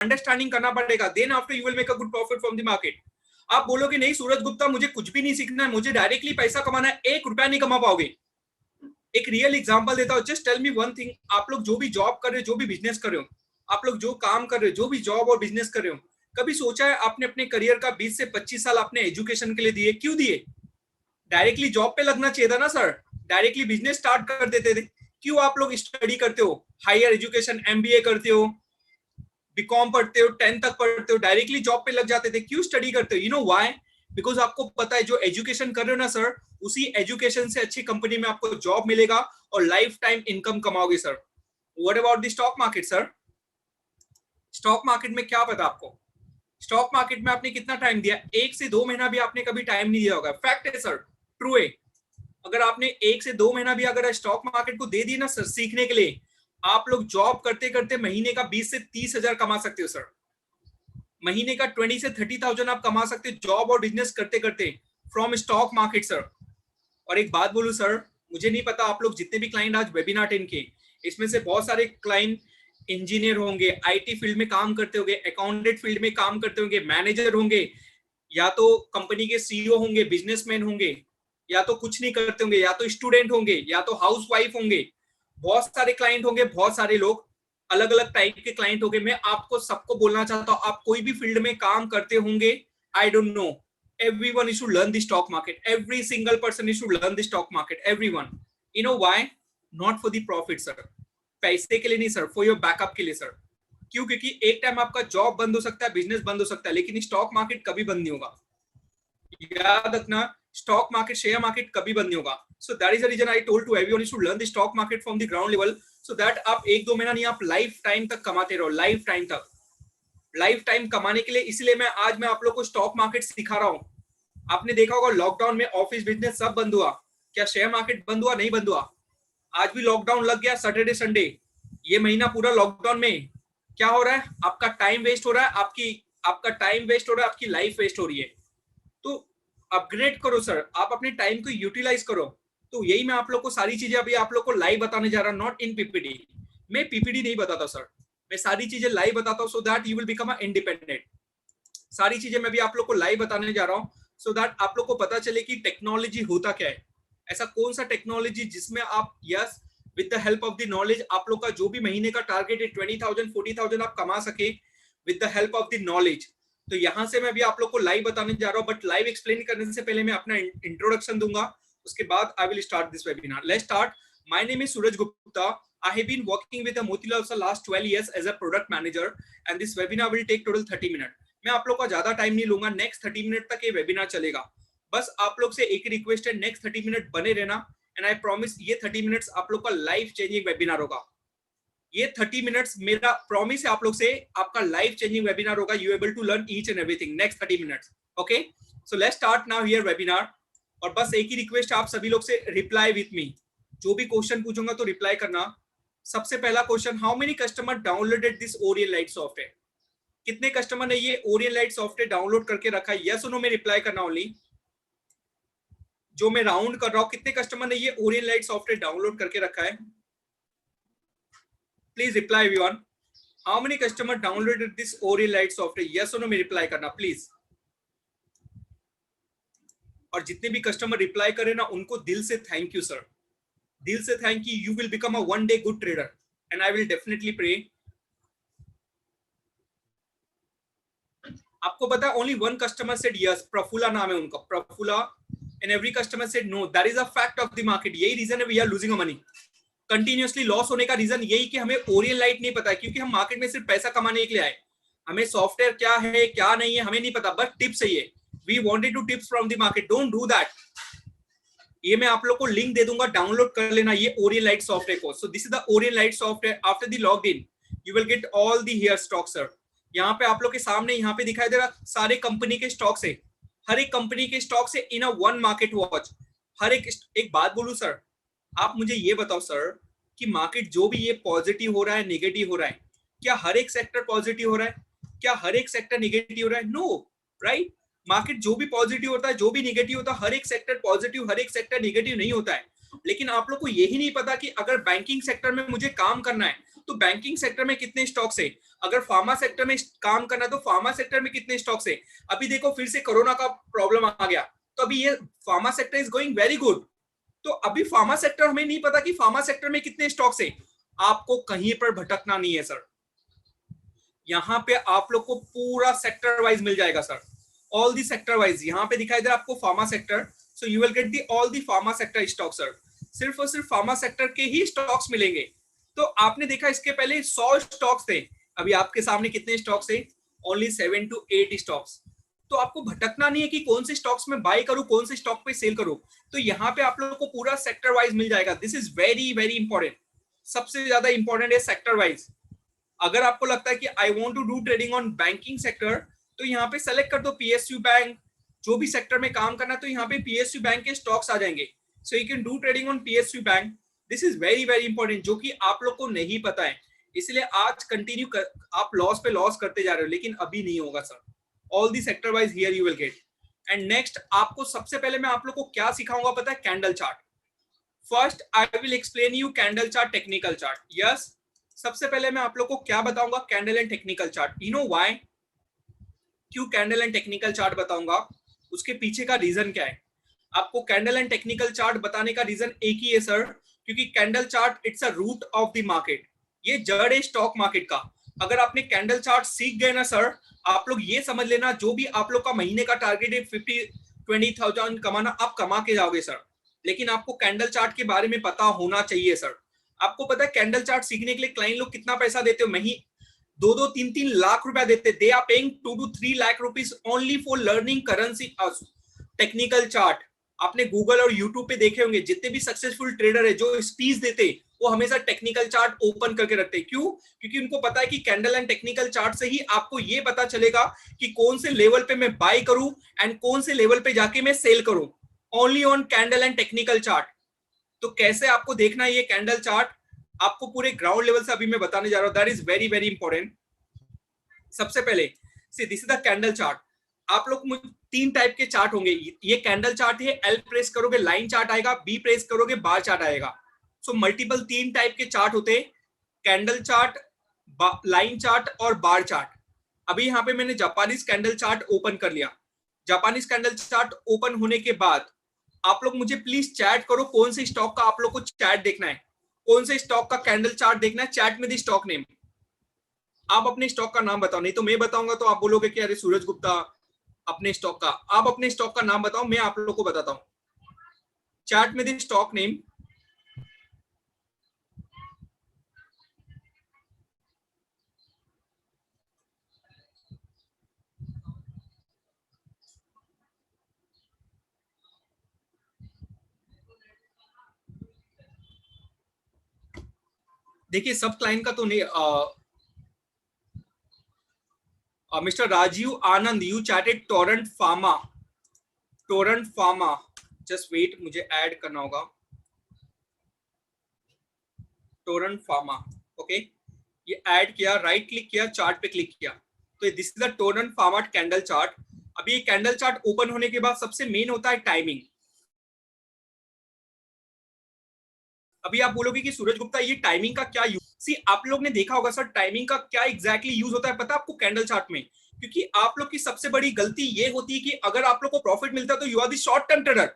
Understanding करना पड़ेगा, then after you will make a good profit from the market. आप बोलोगे नहीं सूरज गुप्ता मुझे कुछ भी नहीं सीखना है, मुझे डायरेक्टली पैसा कमाना है, 1 रुपया नहीं कमा पाओगे। एक रियल एग्जांपल देता हूं, just tell me one thing, आप लोग जो भी जॉब कर रहे हो, जो भी बिजनेस कर रहे हो, आप लोग जो काम कर रहे हो, जो भी जॉब और बिजनेस कर रहे हो, कभी सोचा है आपने अपने करियर का 20 से 25 साल आपने एजुकेशन के लिए दिए? क्यों दिए? डायरेक्टली जॉब पे लगना चाहिए था ना सर, डायरेक्टली बिजनेस स्टार्ट कर देते थे। क्यों आप लोग स्टडी करते हो, हायर एजुकेशन एमबीए करते हो, बीकॉम पढ़ते हो, 10 तक पढ़ते हो, डायरेक्टली जॉब पे लग जाते थे? क्यों स्टडी करते हो? You know why? बिकॉज आपको पता है जो एजुकेशन कर रहे हो ना सर, उसी एजुकेशन से अच्छी कंपनी में आपको जॉब मिलेगा और लाइफ टाइम इनकम कमाओगे sir. What about the stock market sir? Stock market में क्या पता आपको? स्टॉक मार्केट में आपने कितना टाइम दिया? 1 से 2 महीना भी आपने कभी टाइम नहीं दिया होगा। फैक्ट है सर, ट्रू है। अगर आपने 1 से 2 महीना भी अगर स्टॉक मार्केट को दे दी ना सर सीखने के लिए, आप लोग जॉब करते करते महीने का 20 से 30 हजार कमा सकते हो सर। महीने का 20 से 30,000 आप कमा सकते हो जॉब और बिजनेस करते करते फ्रॉम स्टॉक मार्केट सर। और एक बात बोलूं सर, मुझे नहीं पता आप लोग जितने भी क्लाइंट आज वेबिनार अटेंड किए, इसमें से बहुत सारे क्लाइंट इंजीनियर होंगे, आईटी फील्ड में काम करते होंगे, अकाउंटेंट फील्ड में काम करते होंगे, मैनेजर होंगे, या तो कंपनी के सीईओ होंगे, बिजनेसमैन होंगे, या तो कुछ नहीं करते होंगे, या तो स्टूडेंट होंगे, या तो हाउसवाइफ होंगे। बहुत सारे क्लाइंट होंगे, बहुत सारे लोग, अलग अलग टाइप के क्लाइंट होंगे। मैं आपको सबको बोलना चाहता हूं, आप कोई भी फील्ड में काम करते होंगे, I don't know, everyone is to learn the stock market. Every single person is to learn the stock market. Everyone. You know why? Not for the profit sir. पैसे के लिए नहीं सर, for your backup के लिए sir. क्यों? क्योंकि एक time आपका जॉब बंद हो सकता है, बिजनेस बंद हो सकता है, लेकिन स्टॉक मार्केट कभी बंद नहीं होगा। याद रखना, स्टॉक मार्केट, शेयर मार्केट कभी बंद नहीं होगा। So that is the reason I told to everyone is to learn the stock market from the ground level, so that आप 1-2 महीना नहीं, आप लाइफ टाइम तक कमाते रहो, लाइफ टाइम तक। लाइफ टाइम कमाने के लिए इसलिए मैं आप लोग को स्टॉक मार्केट सिखा रहा हूं। आपने देखा होगा लॉकडाउन में ऑफिस बिजनेस सब बंद हुआ, क्या शेयर मार्केट बंद हुआ? नहीं बंद हुआ। आज भी लॉकडाउन लग गया, सैटरडे संडे, ये महीना पूरा लॉकडाउन में क्या हो रहा है? आपका टाइम वेस्ट हो रहा है, आपका टाइम वेस्ट हो रहा है, आपकी लाइफ वेस्ट हो रही है। तो अपग्रेड करो सर, आप अपने टाइम को यूटिलाइज करो। तो यही मैं आप लोग को सारी चीजें अभी आप लोग को लाइव बताने जा रहा हूं, नॉट इन पीपीटी। मैं पीपीटी नहीं बताता सर, मैं सारी चीजें लाइव बताता हूं, so that you will become independent. सारी चीजें मैं भी आप लोग को लाइव बताने जा रहा हूं, सो दैट आप लोग को पता चले कि टेक्नोलॉजी होता क्या है। ऐसा कौन सा टेक्नोलॉजी जिसमें आप yes with the help of the knowledge, आप लोग का जो भी महीने का टारगेट है 20,000 40,000 आप कमा सके with the help of the knowledge. तो यहां से मैं भी आप लोग को लाइव बताने जा रहा हूं, बट लाइव एक्सप्लेन करने से पहले मैं अपना इंट्रोडक्शन दूंगा, उसके बाद I will start this webinar. Let's start. My name is Suraj Gupta. I have been working with Motilal for last 12 years as a product manager, and this webinar will take total 30 minutes. मैं आप लोग का ज्यादा time नहीं लूंगा, next 30 minute तक ये webinar चलेगा। बस आप लोग से एक रिक्वेस्ट है, नेक्स्ट 30 मिनट बने रहना, एंड आई प्रॉमिस ये 30 मिनट्स आप लोग का लाइफ चेंजिंग वेबिनार होगा। ये 30 मिनट्स मेरा प्रॉमिस है आप लोग से, आपका लाइफ चेंजिंग वेबिनार होगा। You able to learn each and everything next 30 minutes. Okay, so let's start now here webinar. और बस एक ही रिक्वेस्ट है आप सभी लोग से, रिप्लाई विथ मी। जो भी क्वेश्चन पूछूंगा तो रिप्लाई करना। सबसे पहला question, how many customer downloaded this Orion light software? कितने कस्टमर ने ये ओरियन लाइट सॉफ्टवेयर डाउनलोड करके रखा है? यस और नो में रिप्लाई करना ओनली। जो मैं राउंड कर रहा हूं, कितने कस्टमर ने ये ओरियन लाइट सॉफ्टवेयर डाउनलोड करके रखा है? Please reply everyone. How many customer downloaded this Orion light software? Yes और नो में रिप्लाई करना प्लीज। और जितने भी कस्टमर रिप्लाई करे ना, उनको दिल से थैंक यू सर, दिल से thank you. You will become a one day good trader and I will definitely pray. आपको पता है only one customer said yes, Prafulla नाम है उनका, Prafulla, and every customer said no. That is a fact of the market. यही reason है we are losing money. Continuously loss होने का रीजन यही कि हमें ओरियन लाइट नहीं पता है, क्योंकि हम मार्केट में सिर्फ पैसा कमाने के लिए आए। हमें सॉफ्टवेयर क्या है क्या नहीं है हमें नहीं पता, बस टिप्स चाहिए। We wanted to tips from the market, don't do that. ये मैं आप लोग को लिंक दे दूंगा, डाउनलोड कर लेना ये ओरियन लाइट सॉफ्टवेयर को। सो this is the Orion light software. After the log in you will get all the here stock sir. यहाँ पे आप लोग के सामने यहाँ पे दिखाई दे रहा सारे कंपनी के स्टॉक से, हर एक कंपनी के स्टॉक से इन अ वन मार्केट वॉच। हर एक बात बोलूं सर, आप मुझे ये बताओ सर कि मार्केट जो भी ये पॉजिटिव हो रहा है नेगेटिव हो रहा है, क्या हर एक सेक्टर पॉजिटिव हो रहा है? क्या हर एक सेक्टर नेगेटिव हो रहा है? No, right. मार्केट जो भी पॉजिटिव होता है, जो भी नेगेटिव होता है, हर एक सेक्टर पॉजिटिव, हर एक सेक्टर नेगेटिव नहीं होता है। लेकिन आप लोग को यही नहीं पता कि अगर बैंकिंग सेक्टर में मुझे काम करना है तो बैंकिंग सेक्टर में कितने स्टॉक्स है, अगर फार्मा सेक्टर में काम करना है तो फार्मा सेक्टर में कितने स्टॉक्स है। अभी देखो फिर से कोरोना का प्रॉब्लम आ गया, तो अभी ये pharma sector is going very good, तो अभी फार्मा सेक्टर हमें नहीं पता कि फार्मा सेक्टर में कितने स्टॉक्स है। आपको कहीं पर भटकना नहीं है सर, यहाँ पे आप लोग को पूरा सेक्टर वाइज मिल जाएगा sir, all the sector wise. यहाँ पे दिखाई दे रहा है आपको pharma sector, so you will get the all the pharma sector stock sir, सिर्फ और सिर्फ फार्मा सेक्टर के ही स्टॉक्स मिलेंगे। तो आपने देखा इसके पहले 100 स्टॉक्स थे, अभी आपके सामने कितने स्टॉक्स है, ओनली 7 to 8 स्टॉक्स। तो आपको भटकना नहीं है कि कौन से स्टॉक्स में बाय करूं, कौन से स्टॉक पे सेल करूं, तो यहाँ पे आप लोगों को पूरा सेक्टर वाइज मिल जाएगा। This is very very important, सबसे ज्यादा इंपॉर्टेंट है सेक्टर वाइज। अगर आपको लगता है कि I want to do trading on banking sector, तो यहाँ पे सेलेक्ट कर दो पीएसयू बैंक, जो भी सेक्टर में काम करना तो यहाँ पे पीएसयू बैंक के स्टॉक्स आ जाएंगे, so you can do trading on PSU bank. This is very very important, जो कि आप लोग को नहीं पता है, इसलिए आज कंटिन्यू आप लॉस पे लॉस करते जा रहे हो, लेकिन अभी नहीं होगा sir. All the sector wise here you will get. And next आपको सबसे पहले मैं आप लोग को क्या सिखाऊंगा पता है, candle chart. First I will explain you candle chart, technical chart. Yes, सबसे पहले मैं आप लोग को क्या बताऊंगा, candle and technical chart. You know why, क्यों कैंडल एंड टेक्निकल चार्ट बताऊंगा, उसके पीछे का रीजन क्या है। आपको कैंडल एंड टेक्निकल चार्ट बताने का रीजन एक ही है सर, क्योंकि candle chart it's a root of the market, ये जड़ है स्टॉक मार्केट का। अगर आपने कैंडल चार्ट सीख गए ना सर, आप लोग ये समझ लेना जो भी आप लोग का महीने का टारगेट है 50-20,000 कमाना, आप कमा के जाओगे सर। लेकिन आपको कैंडल चार्ट के बारे में पता होना चाहिए सर। आपको पता है कैंडल चार्ट सीखने के लिए क्लाइंट लोग कितना पैसा देते हो, महीने 2-3 लाख रुपया देते, they are paying 2 to 3 lakh rupees only for learning currency technical chart. आपने गूगल और यूट्यूब पे देखे होंगे, जितने भी सक्सेसफुल ट्रेडर है जो स्पीच देते वो हमेशा टेक्निकल चार्ट ओपन करके रखते हैं। क्यों? क्योंकि उनको पता है कि कैंडल एंड टेक्निकल चार्ट से ही आपको ये पता चलेगा कि कौन से लेवल पे मैं बाय करूं एंड कौन से लेवल पे जाके मैं सेल करूं, only on candle and technical chart. तो कैसे आपको देखना है ये कैंडल चार्ट, आपको पूरे ग्राउंड लेवल से अभी मैं बताने जा रहा हूं, that is very very important. सबसे पहले see this is the candle chart. आप लोग 3 टाइप के चार्ट होंगे, ये कैंडल चार्ट है, एल प्रेस करोगे लाइन चार्ट आएगा, बी प्रेस करोगे बार चार्ट आएगा। सो मल्टीपल 3 टाइप के चार्ट होते हैं, कैंडल चार्ट, लाइन चार्ट और बार चार्ट। अभी यहाँ पे मैंने जापानीज कैंडल चार्ट ओपन कर लिया। जापानीज कैंडल चार्ट ओपन होने के बाद आप लोग मुझे प्लीज चैट करो, कौन से स्टॉक का आप लोग को चैट देखना है, कौन से स्टॉक का कैंडल चार्ट देखना है, चैट में दी स्टॉक नेम। आप अपने स्टॉक का नाम बताओ, नहीं तो मैं बताऊंगा तो आप बोलोगे कि अरे सूरज गुप्ता अपने स्टॉक का, आप अपने स्टॉक का नाम बताओ, मैं आप लोगों को बताता हूं। चैट में दी स्टॉक नेम, देखिए सब क्लाइंट का तो नहीं, mister Rajiv Anand you chatted Torrent Pharma, Torrent Pharma, just wait मुझे ऐड करना होगा, टोरेंट फार्मा। ओके, ये ऐड किया, राइट क्लिक किया, चार्ट पे क्लिक किया, तो this is the Torrent Pharma candle chart. अभी ये कैंडल चार्ट ओपन होने के बाद सबसे मेन होता है टाइमिंग। अभी आप बोलोगे कि सूरज गुप्ता ये टाइमिंग का क्या यूज, सी आप लोग ने देखा होगा सर टाइमिंग का क्या एग्जैक्टली यूज होता है पता है आपको कैंडल चार्ट में, क्योंकि आप लोग की सबसे बड़ी गलती ये होती है कि अगर आप लोग को प्रॉफिट मिलता है तो you are the short term trader,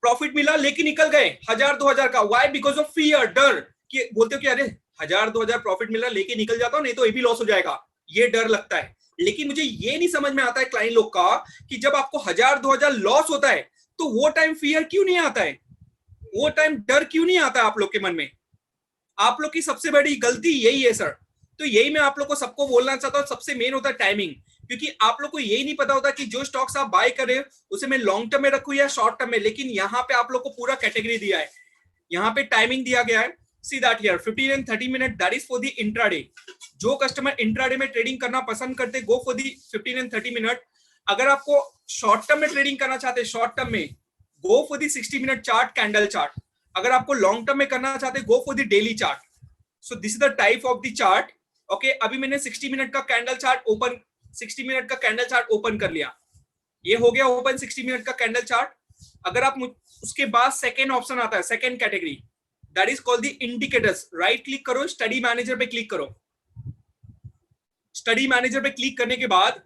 profit मिला लेके निकल गए 1000-2000 का, व्हाई? बिकॉज ऑफ फियर, डर, कि बोलते हो कि अरे 1000-2000 प्रॉफिट मिला लेके निकल जाता हूं, नहीं तो ये भी लॉस हो जाएगा, ये डर लगता है। लेकिन मुझे ये नहीं समझ में आता है क्लाइंट लोग का कि जब आपको 1000-2000 लॉस होता है तो वो टाइम फियर क्यों नहीं आता है, वो टाइम डर क्यों नहीं आता है आप लोग के मन में। आप लोग की सबसे बड़ी गलती यही है सर। तो यही मैं आप लोग को सबको बोलना चाहता हूं, सबसे मेन होता है टाइमिंग, क्योंकि आप लोग को यही नहीं पता होता कि जो स्टॉक्स आप बाय कर रहे हो उसे मैं लॉन्ग टर्म में रखूं या शॉर्ट टर्म में। लेकिन यहाँ पे आप लोग को पूरा कैटेगरी दिया है, यहाँ पे टाइमिंग दिया गया है, सी that here 15 and 30 minute, that is for the intraday. जो कस्टमर इंट्राडे में ट्रेडिंग करना पसंद करते go for the 15 and 30 minute. अगर आपको शॉर्ट टर्म में ट्रेडिंग करना चाहते हैं, शॉर्ट टर्म में go for the 60 minute chart candle chart. अगर आपको लॉन्ग टर्म में करना चाहते go for the daily chart. So this is the type of the chart. Okay, अभी मैंने 60 मिनट का कैंडल चार्ट ओपन, 60 मिनट का कैंडल चार्ट ओपन कर लिया, ये हो गया ओपन 60 मिनट का कैंडल चार्ट। अगर आप उसके बाद सेकेंड ऑप्शन आता है, second category, that is called the indicators. Right click करो, स्टडी मैनेजर पे क्लिक करो। स्टडी मैनेजर पे क्लिक करने के बाद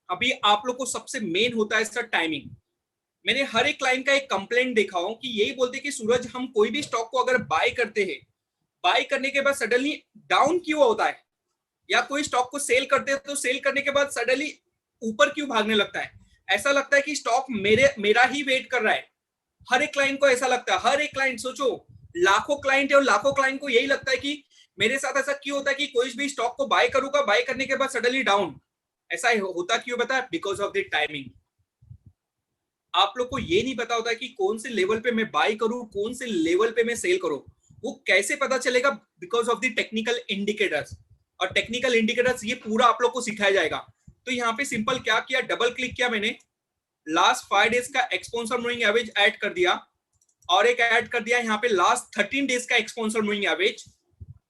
अभी आप लोग को सबसे मेन होता है इसका टाइमिंग। मैंने हर एक क्लाइंट का एक कंप्लेंट देखा हूं कि यही बोलते कि सूरज हम कोई भी स्टॉक को अगर बाय करते हैं, बाय करने के बाद सडनली डाउन क्यों होता है, या कोई स्टॉक को सेल करते हैं तो सेल करने के बाद सडनली ऊपर क्यों भागने लगता है। ऐसा लगता है कि स्टॉक मेरा ही वेट कर रहा है। हर एक क्लाइंट को ऐसा लगता है। हर एक क्लाइंट, सोचो लाखों क्लाइंट है और लाखों क्लाइंट को यही लगता है कि मेरे साथ ऐसा क्यों होता है कि कोई भी स्टॉक को बाय करूंगा, बाय करने के बाद सडनली डाउन। ऐसा होता क्यों बता? Because of the timing. आप लोग को ये नहीं पता होता कि कौन से लेवल पे मैं बाय करूं, कौन से लेवल पे मैं सेल करूं। वो कैसे पता चलेगा? Because of the technical indicators. और टेक्निकल इंडिकेटर्स ये पूरा आप लोग को सिखाया जाएगा। तो यहाँ पे सिंपल क्या किया, डबल क्लिक किया मैंने, लास्ट 5 डेज का एक्सपोनेंशियल मूविंग एवरेज ऐड कर दिया, और एक ऐड कर दिया यहाँ पे लास्ट 13 डेज का एक्सपोनेंशियल मूविंग एवरेज,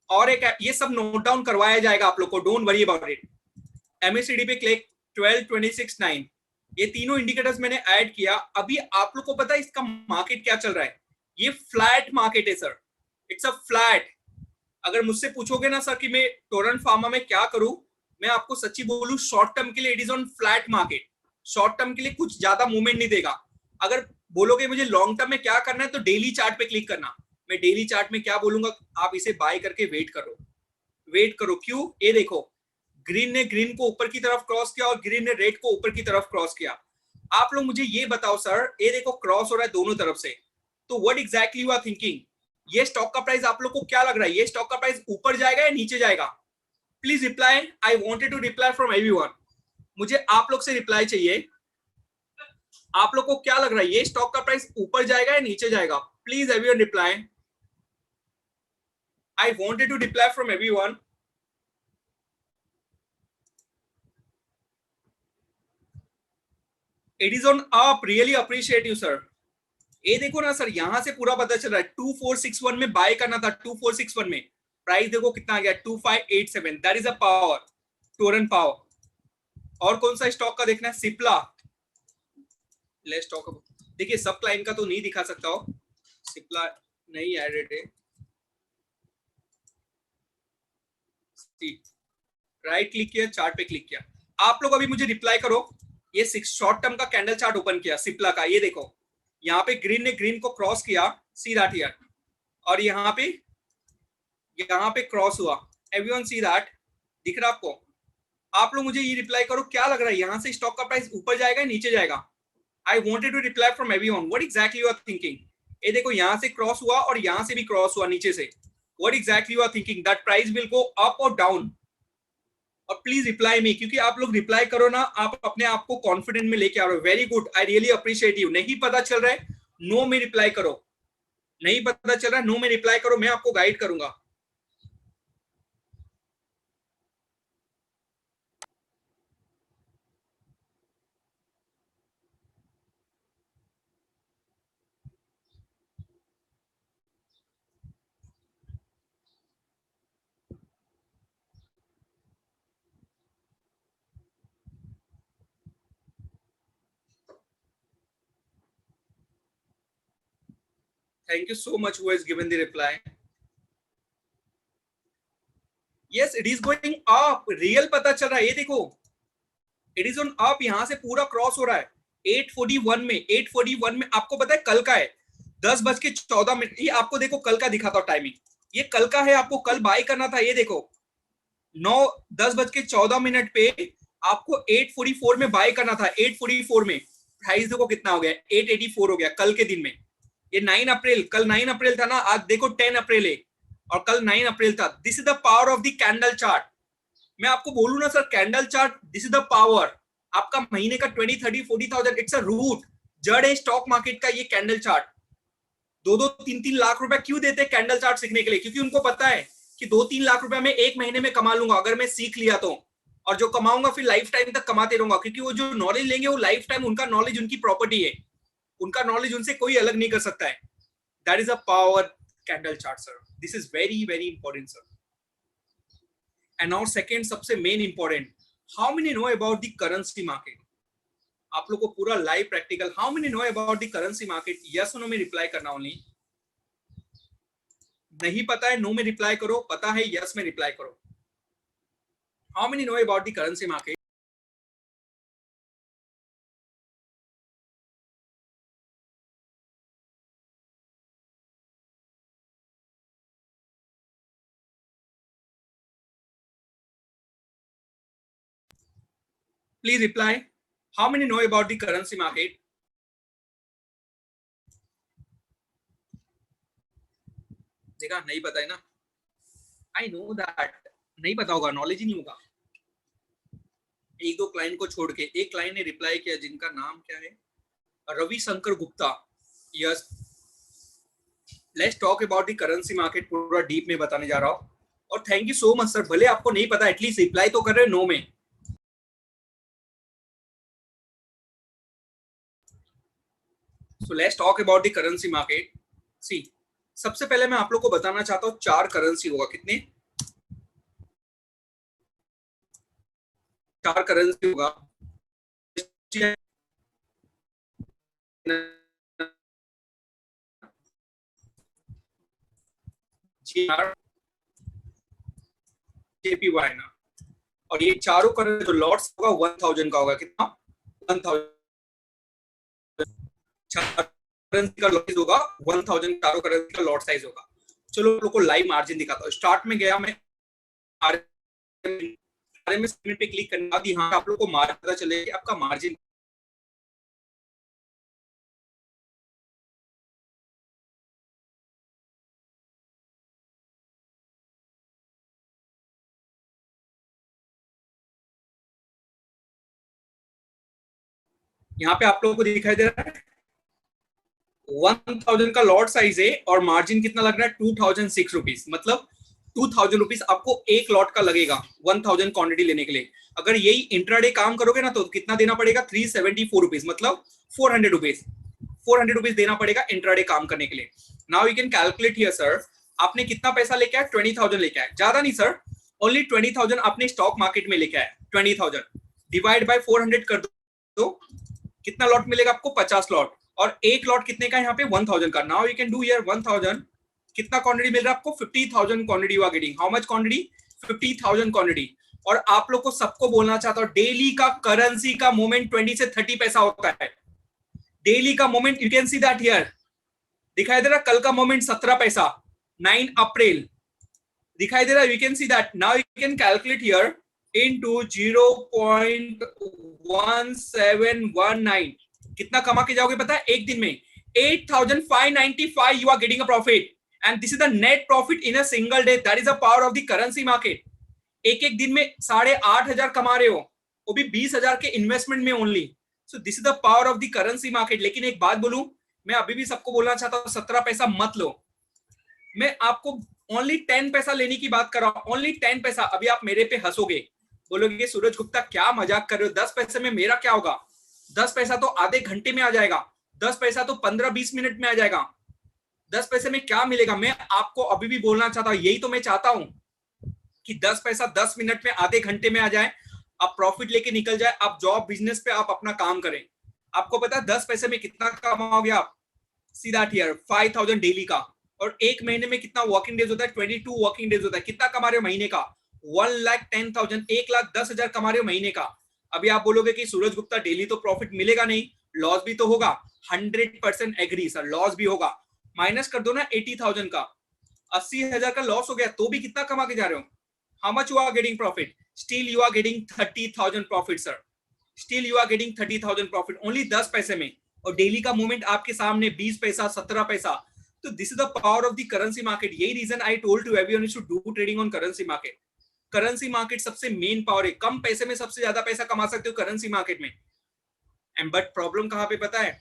और एक ये सब नोट डाउन करवाया जाएगा आप लोग को, don't worry about it. MACD पे क्लिक 12, 26, 9, ये तीनों इंडिकेटर्स मैंने ऐड किया। अभी आप लोग को पता है इसका मार्केट क्या चल रहा है? ये फ्लैट मार्केट है सर, इट्स अ फ्लैट। अगर मुझसे पूछोगे ना सर कि मैं टोरेंट फार्मा में क्या करूं, मैं आपको सच्ची बोलूं, शॉर्ट टर्म के लिए it is on flat market. Short term के लिए कुछ ज्यादा मूवमेंट नहीं देगा। अगर बोलोगे मुझे लॉन्ग टर्म में क्या करना है, तो डेली चार्ट पे क्लिक करना। मैं डेली चार्ट में क्या बोलूंगा, आप इसे बाय करके वेट करो, वेट करो। क्यों? ये देखो, ग्रीन ने ग्रीन को ऊपर की तरफ क्रॉस किया और ग्रीन ने रेड को ऊपर की तरफ क्रॉस किया। आप लोग मुझे ये बताओ सर, ये देखो क्रॉस हो रहा है दोनों तरफ से, तो what exactly you are thinking? ये स्टॉक का प्राइस आप लोग को क्या लग रहा है? ये स्टॉक का प्राइस ऊपर जाएगा या नीचे जाएगा? Please reply, I wanted to reply from everyone. मुझे आप लोग से रिप्लाई चाहिए। आप लोग को क्या लग रहा है, ये स्टॉक का प्राइस ऊपर जाएगा या नीचे जाएगा? Please everyone reply, I wanted to reply from everyone. It is on up, really appreciate you sir. ये देखो ना सर, यहां से पूरा पता चल रहा है 2461 में बाय करना था। 2461 में प्राइस देखो कितना आ गया, 2587। That is a power, Torrent power. और कौन सा स्टॉक का देखना है? सिप्ला। ले स्टॉक देखिए, सब क्लाइंट का तो नहीं दिखा सकता हो, सिप्ला नहीं एडेड है। राइट क्लिक किया, चार्ट पे क्लिक किया। आप लोग अभी मुझे रिप्लाई करो। ये शॉर्ट टर्म का कैंडल चार्ट ओपन किया सिप्ला का, ये देखो यहाँ पे ग्रीन ने ग्रीन को क्रॉस किया, सी दैट हियर, और यहाँ पे क्रॉस हुआ। Everyone see that? दिख रहा आपको? आप लोग मुझे ये रिप्लाई करो, क्या लग रहा है यहाँ से स्टॉक का प्राइस ऊपर जाएगा नीचे जाएगा? I wanted to reply from everyone, what exactly you are thinking? ये देखो यहाँ से क्रॉस हुआ और यहाँ से भी क्रॉस हुआ नीचे से। What exactly you are thinking? That price will go up और डाउन? और प्लीज रिप्लाई मी, क्योंकि आप लोग रिप्लाई करो ना, आप अपने आप को कॉन्फिडेंट में लेके आ रहे हो। Very good, I really appreciate you. नहीं पता चल रहा है, नो में रिप्लाई करो। नहीं पता चल रहा है, नो में रिप्लाई करो, मैं आपको गाइड करूंगा। Thank you so much who has given the reply. Yes, it is going up. Real पता चल रहा है, ये देखो इट इज ऑन अप। यहां से पूरा क्रॉस हो रहा है 841 में। 841 में आपको पता है कल का है 10:14। ये आपको देखो कल का दिखाता हूं टाइमिंग, ये कल का है। आपको कल बाय करना था, ये देखो 10:14 पे आपको 844 में बाय करना था। 844 में प्राइस देखो कितना हो गया, 884 हो गया कल के दिन में। ये 9 अप्रैल, कल 9 अप्रैल था ना, आज देखो 10 अप्रैल है और कल 9 अप्रैल था। This is the power of the candle chart. मैं आपको बोलूं ना sir, candle chart, this is the power. आपका महीने का 20, 30, 40,000, इट्स अ रूट, जड़ है स्टॉक मार्केट का ये कैंडल चार्ट। 2-2, 3-3 लाख रुपए क्यों देते हैं कैंडल चार्ट सीखने के लिए? क्योंकि उनको पता है कि 2-3 लाख रुपए मैं एक महीने में कमा लूंगा अगर मैं सीख लिया तो, और जो कमाऊंगा फिर लाइफ टाइम तक कमाते रहूंगा। क्योंकि वो जो नॉलेज लेंगे वो लाइफ टाइम, उनका नॉलेज उनकी प्रॉपर्टी है, उनका नॉलेज उनसे कोई अलग नहीं कर सकता है। That is a power candle chart sir. This is very very important sir. And now second सबसे main important, how many know about the currency market? आप लोग को पूरा live practical. How many know about the currency market? Yes और no में reply करना only. नहीं पता है नो में रिप्लाई करो, पता है यस में रिप्लाई करो। How many know about the currency market? Please reply. How many know about the currency market? देखा, नहीं पता है ना। I know that नहीं पता होगा, नॉलेज ही नहीं होगा। एक दो क्लाइंट को छोड़ के एक क्लाइंट ने रिप्लाई किया जिनका नाम क्या है, Ravishankar Gupta. Yes, let's talk about the currency market, पूरा डीप में बताने जा रहा हूँ। और thank you so much sir, भले आपको नहीं पता एटलीस्ट रिप्लाई तो कर रहे हो नो में। So let's talk about the currency market. See, सबसे पहले मैं आप लोग को बताना चाहता हूँ 4 करेंसी होगा। कितने? 4 करेंसी होगा। JPY ना, और ये चारों करेंसी जो लॉट्स होगा 1000 का होगा। कितना? 1000 करेंसी का लॉट होगा 1000, चारों करेंसी का लॉट साइज होगा। चलो लोगों को लाइव मार्जिन दिखाता हूँ। स्टार्ट में गया मैं RMS पे क्लिक करना दी। हाँ, आप लोग को मार्जिन पता चलेगा आपका मार्जिन। यहाँ पे आप लोगों को दिखाई दे रहा है 1000 का लॉट साइज है और मार्जिन कितना लग रहा है 2006 रुपीज। मतलब 2000 रुपीज आपको एक लॉट का लगेगा 1000 क्वांटिटी लेने के लिए। अगर यही इंट्राडे काम करोगे ना तो कितना देना पड़ेगा? 374 रुपीज, मतलब 400 रुपीज। 400 रुपीज देना पड़ेगा इंट्राडे काम करने के लिए। Now you can calculate here sir, आपने कितना पैसा लेके आए? 20,000 लेके आए। ज्यादा नहीं सर, ओनली 20,000 आपने स्टॉक मार्केट में लेके आए। 20,000 डिवाइड बाय 400 कर दो, कितना लॉट मिलेगा आपको? 50 लॉट। और एक लॉट कितने का? यहाँ पे 1000 का। Now you can do here 1000 कितना क्वांटिटी मिल रहा है आपको? 50,000 quantity you are getting. How much quantity? 50,000 quantity. और आप लोग को सबको बोलना चाहता हूं, डेली का करेंसी का मूवमेंट 20 से 30 पैसा होता है। डेली का movement you can see that here, दिखाई दे रहा। कल का मूवमेंट 17 पैसा, 9 अप्रैल दिखाई दे रहा। You can see that. Now you can calculate here into 0.1719 कितना कमा के जाओगे पता है एक दिन में? 8,595 you are getting a profit, and this is the net profit in a single day. That is the power of the currency market. एक एक दिन में 8,500 कमा रहे हो, वो भी 20,000 के इन्वेस्टमेंट में only. So this is the power of the currency market. लेकिन एक बात बोलूं, मैं अभी भी सबको बोलना चाहता हूं 17 पैसा मत लो। मैं आपको ओनली 10 पैसा लेने की बात कर रहा हूं, ओनली 10 पैसा। अभी आप मेरे पे हंसोगे, बोलोगे सूरज गुप्ता क्या मजाक कर रहे हो, 10 पैसे में मेरा क्या होगा? 10 पैसा तो आधे घंटे में आ जाएगा, 10 पैसा तो 15-20 मिनट में आ जाएगा। 10 पैसे में क्या मिलेगा? मैं आपको अभी भी बोलना चाहता हूं, यही तो मैं चाहता हूं कि 10 पैसा 10 मिनट में, आधे घंटे में आ जाए, आप प्रॉफिट लेके निकल जाए, आप जॉब बिजनेस पे आप अपना काम करें। आपको पता है 10 पैसे में कितना कमाओगे आप? सीधा हियर 5,000 डेली का। और एक महीने में कितना वर्किंग डेज होता है? 22 वर्किंग डेज होता है। कितना कमा रहे हो महीने का? 1,10,000, 1,10,000 कमा रहे हो महीने का। अभी आप बोलोगे कि सूरज गुप्ता डेली तो प्रॉफिट मिलेगा नहीं, लॉस भी तो होगा। 100% एग्री सर, लॉस भी होगा। माइनस कर दो ना 80,000 का, 80,000 का लॉस हो गया तो भी कितना कमा के जा रहे हो? How much you are getting profit? Still you are getting 30,000 profit sir, still you are getting 30,000 profit only 10 पैसे में। और डेली का मूवमेंट आपके सामने 20 पैसा, 17 पैसा। तो this is the power of the currency market. यही reason I told to everyone you should do trading on currency market. Currency market सबसे मेन पावर है, कम पैसे में सबसे ज्यादा पैसा कमा सकते हो करेंसी मार्केट में। एंड बट प्रॉब्लम कहां पे पता है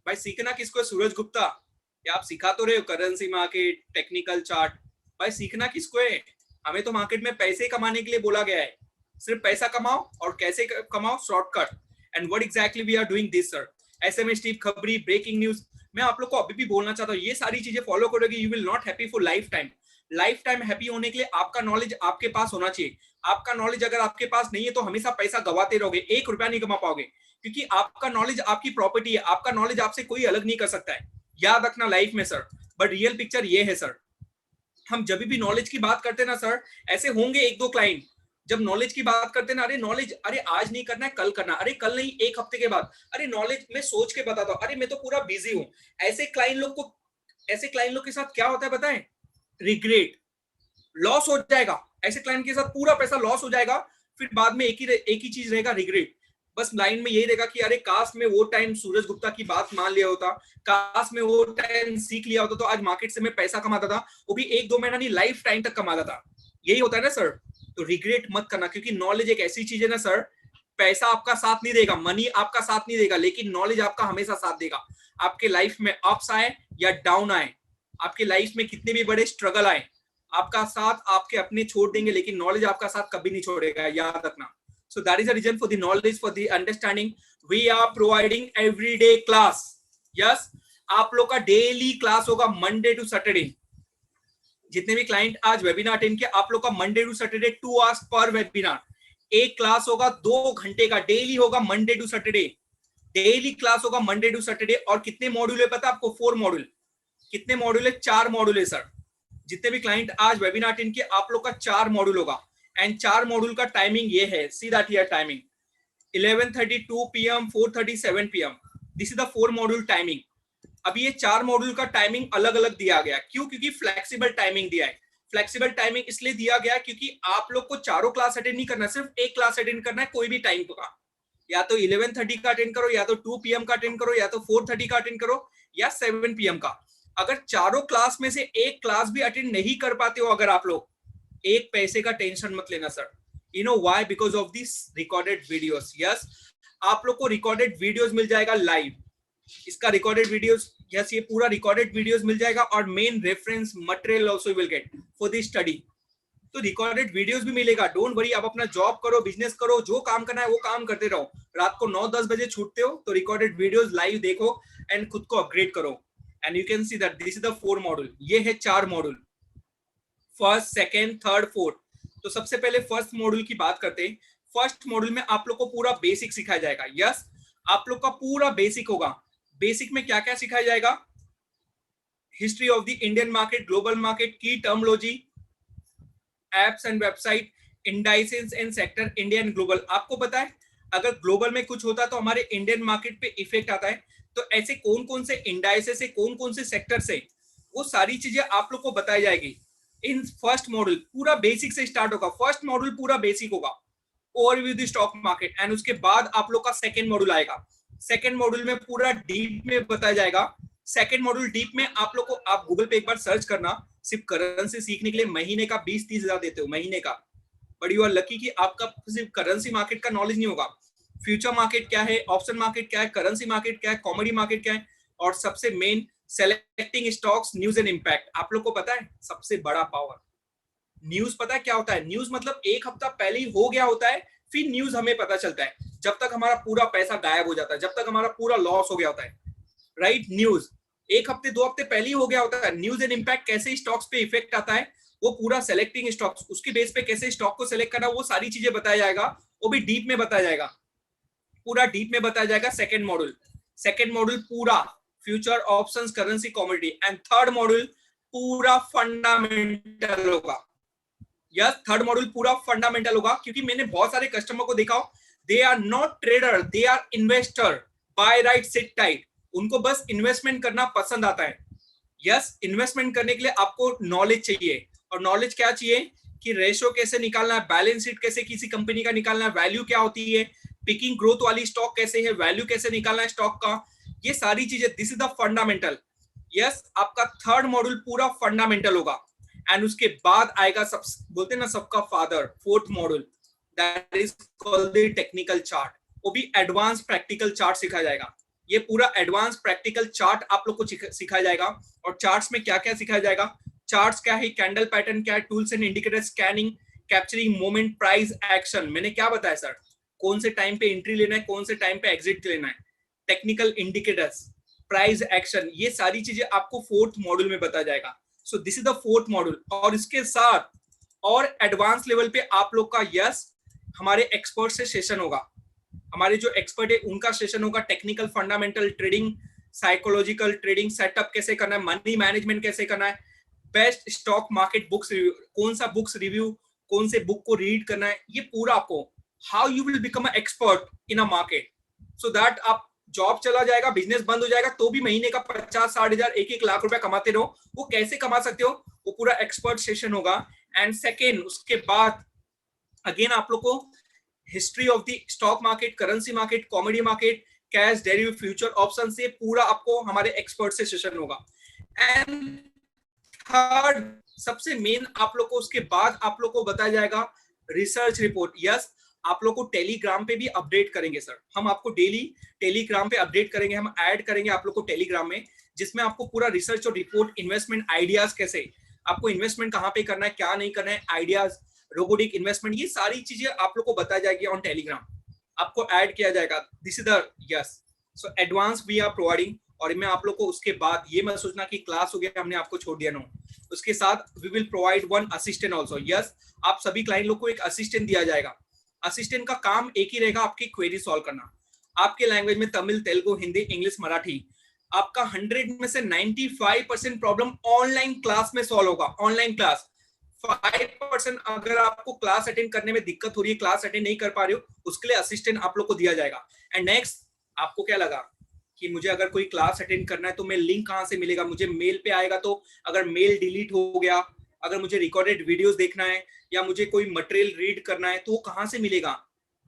भाई? सीखना किसको है? सूरज गुप्ता या आप सिखा तो रहे हो करेंसी मार्केट, टेक्निकल चार्ट, भाई सीखना किसको है? हमें तो मार्केट में पैसे कमाने के लिए बोला गया है, सिर्फ पैसा कमाओ। और कैसे कमाओ? Shortcut. And what exactly we are doing this sir. SMS tip, खबरी, ब्रेकिंग न्यूज। मैं आप लोग को अभी भी बोलना चाहता हूँ, ये सारी चीजें फॉलो करोगे, you will not happy for life time. Life time happy होने के लिए आपका नॉलेज आपके पास होना चाहिए। आपका नॉलेज अगर आपके पास नहीं है तो हमेशा पैसा गवाते रहोगे, 1 रुपया नहीं कमा पाओगे, क्योंकि आपका नॉलेज आपकी प्रॉपर्टी है, आपका नॉलेज आपसे कोई अलग नहीं कर सकता है, याद रखना लाइफ में सर। बट रियल पिक्चर ये है सर, हम जब भी नॉलेज की बात करते हैं ना सर, ऐसे होंगे 1-2 क्लाइंट, जब नॉलेज की बात करते हैं ना, अरे नॉलेज, अरे आज नहीं करना है कल करना, अरे कल नहीं 1 हफ्ते के बाद, अरे नॉलेज मैं सोच के बताता हूँ, अरे मैं तो पूरा बिजी हूँ। ऐसे क्लाइंट लोग के साथ क्या होता है बताएं? रिग्रेट, लॉस हो जाएगा। ऐसे क्लाइंट के साथ पूरा पैसा लॉस हो जाएगा, फिर बाद में एक ही चीज रहेगा, रिग्रेट। बस लाइन में यही रहेगा कि अरे काश में वो टाइम सूरज गुप्ता की बात मान लिया होता, काश में वो टाइम सीख लिया होता तो आज मार्केट से मैं पैसा कमाता था, वो भी 1-2 महीना नहीं, लाइफ टाइम तक कमाता था। यही होता है ना सर। तो रिग्रेट मत करना, क्योंकि नॉलेज एक ऐसी चीज है ना सर, पैसा आपका साथ नहीं देगा, मनी आपका साथ नहीं देगा, लेकिन नॉलेज आपका हमेशा साथ देगा। आपके लाइफ में अप्स आए या डाउन आए, आपके लाइफ में कितने भी बड़े स्ट्रगल आए, आपका साथ आपके अपने छोड़ देंगे, लेकिन नॉलेज आपका साथ कभी नहीं छोड़ेगा, याद रखना। So that is the reason for the knowledge, for the understanding. We are providing everyday class. Yes, आप लोग का डेली क्लास होगा मंडे टू सैटरडे। जितने भी क्लाइंट आज वेबिनार अटेंड किया, आप लोग का मंडे टू सैटरडे 2 आवर्स पर वेबिनार। एक क्लास होगा 2 घंटे का, डेली होगा Monday to Saturday. Daily class होगा मंडे टू सैटरडे। और कितने मॉड्यूल है पता है आपको? 4 मॉड्यूल। कितने मॉड्यूल है? 4 मॉड्यूल है सर। जितने भी क्लाइंट आज वेबिनार अटेंड किए, आप लोग का 4 मॉड्यूल होगा। एंड 4 मॉड्यूल का टाइमिंग ये है, सी that here timing 11:30 2 PM 4:30 7 PM। This is the 4 module timing. अब ये 4 मॉड्यूल का टाइमिंग अलग अलग दिया गया। क्यों? क्योंकि फ्लेक्सिबल टाइमिंग दिया है। फ्लेक्सिबल टाइमिंग इसलिए दिया गया क्योंकि आप लोग को चारों क्लास अटेंड नहीं करना, सिर्फ एक क्लास अटेंड करना है, कोई भी टाइम का। या तो 11:30 का अटेंड करो, या तो 2 PM का अटेंड करो, या तो 4:30 का अटेंड करो, या 7 PM का। अगर चारों क्लास में से एक क्लास भी अटेंड नहीं कर पाते हो अगर आप लोग, एक पैसे का टेंशन मत लेना sir. You know why? Because of this recorded videos. Yes, आप लोग को रिकॉर्डेड वीडियोस मिल जाएगा लाइव। इसका रिकॉर्डेड वीडियोस, यस, ये पूरा रिकॉर्डेड वीडियोस मिल जाएगा, और main reference material also you will get for the study. तो रिकॉर्डेड वीडियोस भी मिलेगा, डोंट वरी। आप अपना जॉब करो, बिजनेस करो, जो काम करना है वो काम करते रहो। रात को 9-10 बजे छूटते हो तो रिकॉर्डेड वीडियोस लाइव देखो एंड खुद को अपग्रेड करो। And you can see that this is the 4 module. ये है 4 module, first, second, third, fourth. तो सबसे पहले फर्स्ट मॉड्यूल की बात करते हैं। फर्स्ट मॉड्यूल में आप लोग को पूरा बेसिक सिखाया जाएगा। यस, आप लोग का पूरा बेसिक होगा। बेसिक में क्या क्या सिखाया जाएगा? History of the Indian market, global market, की terminology, apps and website, indices and sector, India and global. आपको पता है अगर ग्लोबल में कुछ होता है तो हमारे इंडियन मार्केट पे इफेक्ट आता है। तो ऐसे कौन कौन से इंडाइसेस है, कौन कौन से सेक्टर से, वो सारी चीजें आप लोग को बताई जाएगी इन फर्स्ट मॉड्यूल। पूरा बेसिक से स्टार्ट होगा। फर्स्ट मॉड्यूल पूरा बेसिक होगा, overview the stock market. And उसके बाद आप लोग का सेकंड मॉड्यूल आएगा। सेकंड मॉड्यूल में पूरा डीप में बताया जाएगा। सेकंड मॉड्यूल डीप में आप लोग को, आप गूगल पे एक बार सर्च करना, सिर्फ करेंसी सीखने के लिए महीने का 20-30 हजार देते हो महीने का। बट यू आर लकी कि आपका सिर्फ करेंसी मार्केट का नॉलेज नहीं होगा, फ्यूचर मार्केट क्या है, ऑप्शन मार्केट क्या है, करेंसी मार्केट क्या है, कॉमोडिटी मार्केट क्या है, और सबसे main selecting stocks, news and impact. आप लोग को पता है सबसे बड़ा पावर न्यूज। पता है क्या होता है? न्यूज मतलब 1 हफ्ता पहले ही हो गया होता है, फिर न्यूज हमें पता चलता है, जब तक हमारा पूरा पैसा गायब हो जाता है, जब तक हमारा पूरा लॉस हो गया होता है। राइट? न्यूज 1 हफ्ते 2 हफ्ते पहले ही हो गया होता है। न्यूज एंड इंपैक्ट कैसे स्टॉक्स पे इफेक्ट आता है, वो पूरा सेलेक्टिंग स्टॉक्स, उसके बेस पे कैसे स्टॉक को सेलेक्ट करना, वो सारी चीजें बताया जाएगा। वो भी डीप में बताया जाएगा, पूरा डीप में बताया जाएगा। सेकंड मॉड्यूल पूरा future, options, currency, commodity. And third module पूरा फंडामेंटल होगा। यस, थर्ड मॉड्यूल पूरा फंडामेंटल होगा, क्योंकि मैंने बहुत सारे कस्टमर को देखा, they are not trader, they are investor. Buy right, sit tight. उनको बस इन्वेस्टमेंट करना पसंद आता है। यस, इन्वेस्टमेंट करने के लिए आपको नॉलेज चाहिए। और नॉलेज क्या चाहिए? कि रेशो कैसे निकालना है, बैलेंस शीट कैसे किसी कंपनी का निकालना है, वैल्यू क्या होती है, पिकिंग ग्रोथ वाली स्टॉक कैसे है, वैल्यू कैसे निकालना है स्टॉक का, ये सारी चीजें। This is the fundamental. Yes, आपका थर्ड मॉड्यूल पूरा फंडामेंटल होगा। एंड उसके बाद आएगा, सब बोलते हैं ना सबका father, fourth module, that is called the technical chart. वो भी एडवांस प्रैक्टिकल चार्ट सिखाया जाएगा। ये पूरा एडवांस प्रैक्टिकल चार्ट आप लोग को सिखाया जाएगा। और चार्ट्स में क्या क्या सिखाया जाएगा? चार्ट्स क्या है, कैंडल पैटर्न क्या है, tools and indicator, scanning, capturing moment, price action. मैंने क्या बताया सर? कौन से टाइम पे एंट्री लेना है, कौन से टाइम पे एग्जिट लेना है, टेक्निकल इंडिकेटर्स, प्राइस एक्शन, ये सारी चीजें आपको फोर्थ मॉड्यूल में बताया जाएगा। सो this is the fourth module. और इसके साथ और एडवांस लेवल पे आप लोग का यस हमारे एक्सपर्ट से सेशन होगा। हमारे जो एक्सपर्ट है उनका सेशन होगा। Technical fundamental trading, psychological trading setup कैसे करना है, मनी मैनेजमेंट कैसे करना है, best stock market books review, कौन सा बुक्स रिव्यू, कौन से बुक को रीड करना है, ये पूरा आपको how you will become a expert in a market, so that आप जॉब चला जाएगा, बिजनेस बंद हो जाएगा तो भी महीने का 50-60 हजार, 1-1 लाख रुपया कमाते रहो, वो कैसे कमा सकते हो, वो पूरा एक्सपर्ट सेशन होगा। एंड सेकेंड, उसके बाद अगेन आप लोग को history of the stock market, currency market, commodity market, cash, derivative, future, option से पूरा आपको हमारे एक्सपर्ट से सेशन होगा। एंड थर्ड, सबसे मेन आप लोग को उसके बाद आप लोग को बताया जाएगा रिसर्च रिपोर्ट। यस, आप लोग को टेलीग्राम पे भी अपडेट करेंगे सर, हम आपको डेली टेलीग्राम पे अपडेट करेंगे, हम ऐड करेंगे आप लोग को टेलीग्राम में, जिसमें आपको पूरा रिसर्च और रिपोर्ट, इन्वेस्टमेंट आइडियाज, कैसे आपको इन्वेस्टमेंट कहाँ पे करना है, क्या नहीं करना है, आइडियाज, रोबोटिक इन्वेस्टमेंट, ये सारी चीजें आप लोग को बताई जाएगी ऑन टेलीग्राम, आपको ऐड किया जाएगा। This is the yes, so advance we are providing. और मैं आप लोग को उसके बाद ये मत सोचना कि क्लास हो गया हमने आपको छोड़ दिया, नो, उसके साथ we will provide one assistant also. Yes, आप सभी क्लाइंट लोग को एक असिस्टेंट दिया जाएगा। असिस्टेंट का काम एक ही रहेगा, आपकी क्वेरी सॉल्व करना, आपके लैंग्वेज में तमिल, तेलुगु, हिंदी, इंग्लिश, मराठी। आपका 100 में से 95% प्रॉब्लम ऑनलाइन क्लास में सॉल्व होगा। ऑनलाइन क्लास 5% अगर आपको क्लास अटेंड करने में दिक्कत हो रही है, क्लास अटेंड नहीं कर पा रहे हो, उसके लिए असिस्टेंट आप लोग को दिया जाएगा। एंड नेक्स्ट, आपको क्या लगा कि मुझे अगर कोई क्लास अटेंड करना है तो मैं लिंक कहां से मिलेगा, मुझे मेल पे आएगा, तो अगर मेल डिलीट हो गया, अगर मुझे रिकॉर्डेड वीडियोस देखना है या मुझे कोई मटेरियल रीड करना है तो वो कहां से मिलेगा?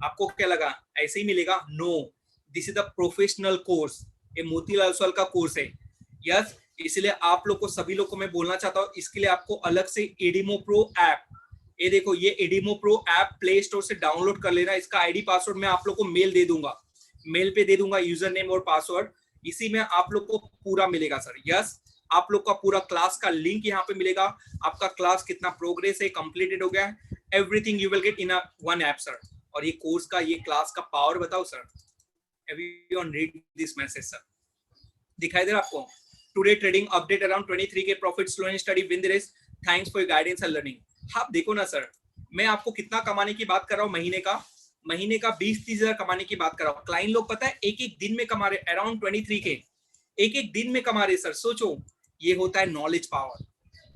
आपको क्या लगा ऐसे ही मिलेगा? No, this is the professional course, ये मोतीलाल ओसवाल का कोर्स है। यस, इसलिए आप लोग को, सभी लोग को मैं बोलना चाहता हूँ, इसके लिए आपको अलग से एडीमो प्रो ऐप, ये देखो, ये एडीमो प्रो ऐप प्ले स्टोर से डाउनलोड कर लेना। इसका आईडी पासवर्ड मैं आप लोग को मेल दे दूंगा, मेल पे दे दूंगा, यूजर नेम और पासवर्ड, इसी में आप लोग को पूरा मिलेगा सर। यस, आप लोग का पूरा क्लास का लिंक यहाँ पे मिलेगा, आपका क्लास कितना प्रोग्रेस है, कंप्लीटेड हो गया है, everything you will get in one app sir. और ये कोर्स का, ये क्लास का पावर बताओ sir, everyone read this message sir, दिखाई दे रहा आपको? टुडे ट्रेडिंग अपडेट अराउंड 23 के profit, slow and steady, win the race, thanks for your guidance and learning. आप देखो ना सर, मैं आपको कितना कमाने की बात कर रहा हूँ, महीने का 20-30 हजार कमाने की बात कर रहा हूँ। क्लाइंट लोग पता है एक एक दिन में कमा रहे, अराउंड 23 के एक एक दिन में कमा रहे सर। सोचो, ये होता है नॉलेज पावर।